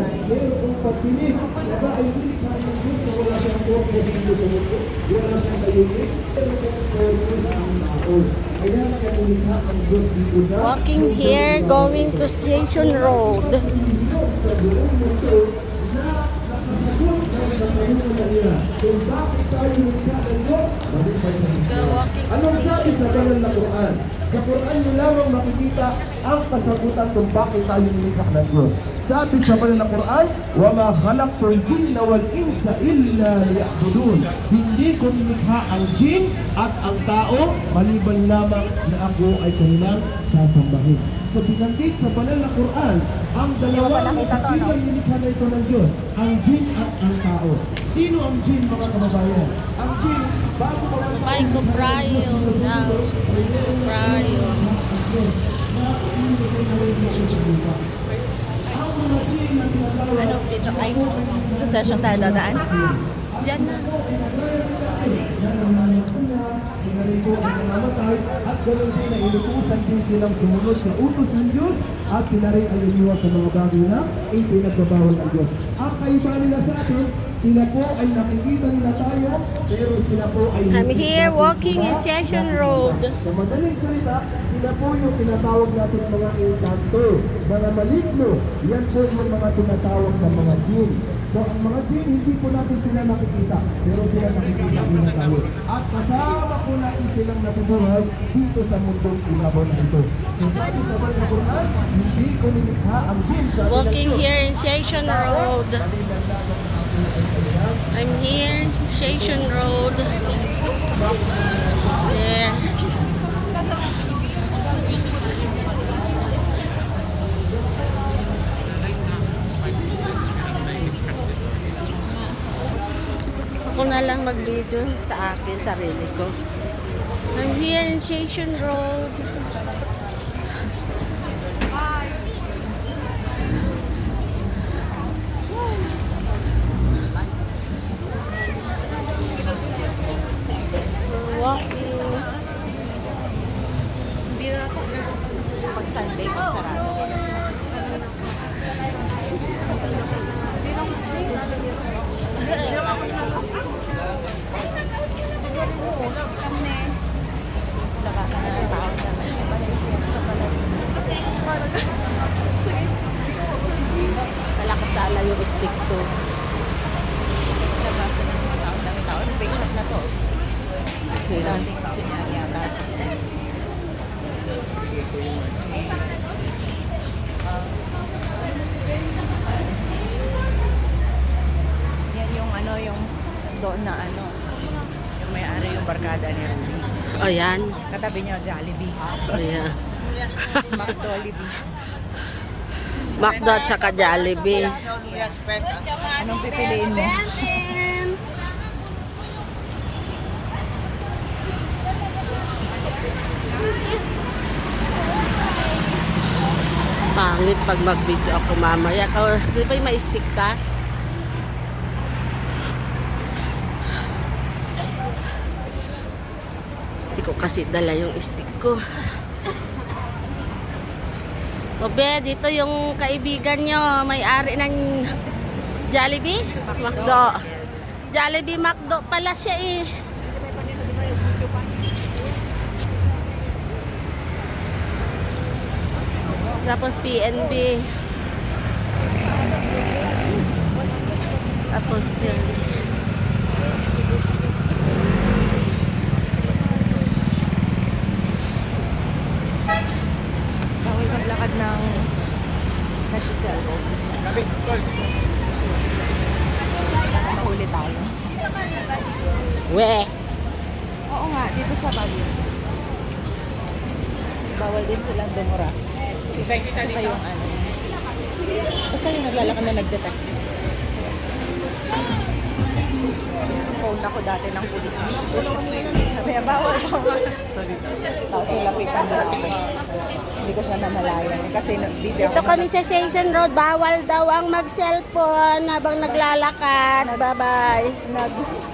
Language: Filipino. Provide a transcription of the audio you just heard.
mayroong pagpilit. Aba ay nilikha ng Diyos na wala siyang korpo dito sa mundo. Wala siyang kayunin. Mayroong korpo ang tao. Kaya kaya nilikha ang Diyos dito sa Walking here, going to Station Road. sa buong mundo na nakasagot ng kayunan niya. Kung bakit tayo nilikha ng Diyos? Malipay sa Diyos. Anong sabi sa banal na Quran? Sa Quran nyo lamang makikita ang kasagutan kung bakit tayo nilikha ng Diyos. Sabi sa banal na Quran, وَمَا خَلَقْتُ الْجِنَّ وَالْإِنسَ إِلَّا لِيَعْبُدُونَ. Hindi ko nilikha ang jin at ang tao maliban lamang na ako ay kanilang sasambahin. So binanggit sa banal na Quran, ang dalawang kakibang nilikha na ito ng Diyos, ang jin at ang tao. Sino ang jin, mga kababayan? Ang jin, bago Mike O'Brien daw. O'Brien. Ano, dito ay sa session tayo dadaan? Diyan na. at ganoon din na inutusan din silang sumunod sa utos ng Diyos at sila rin ay iniwas sa mga bagay na ipinagbabawal ng Diyos. Ang kaiba nila sa atin, sila po ay nakikita nila tayo, pero sila po ay I'm here walking in Station Road. sa madaling salita, sila po yung tinatawag natin mga encanto, mga maligno. Yan po yung mga tinatawag ng mga jinn. So, ang mga jinn, hindi po natin sila nakikita, pero sila nakikita nila tayo. At kasama po natin silang natutuhan dito sa mundong ibabaw na ito. So, sabi sa Banal na Quran, hindi ko nilikha ang jinn. Walking here in Station Road. I'm here, Station Road. There. Ako na lang mag-video sa akin, sarili ko. I'm here in Station Road. Walking. Hindi na ako pag Sunday, pag sarado. Labasan na ng tao na Kalakot sa ala yung stick ko. labasan na ng tao. Dami tao. Fake shop na to. Dating sinyal yata. Yan yung ano, yung doon na ano, yung may-ari yung barkada ni Ruby. O yan. Katabi niya Jollibee. O yan. McDollibee. McDo at saka Jollibee. Anong pipiliin mo? Pangit pag mag-video ako mamaya. Di ba may stick ka? Hindi ko kasi dala yung stick ko. Obe, dito yung kaibigan nyo, may-ari ng Jollibee? McDo. Jollibee McDo pala siya eh. Tapos PNB. Tapos yun. Bawal maglakad ng nagsiselfone. Baka mahuli tayo. We. Oo nga, dito sa Baguio. Bawal din silang dumura. Saka yung ano. Basta yung naglalakad na nagdetect. Phone ako dati ng pulis. Sabi niya, bawal pa nga. Tapos nilapitan na ako. Hindi ko siya namalayan. Kasi busy ako. Dito kami sa Station Road. Bawal daw ang mag-cellphone habang naglalakad. Bye-bye.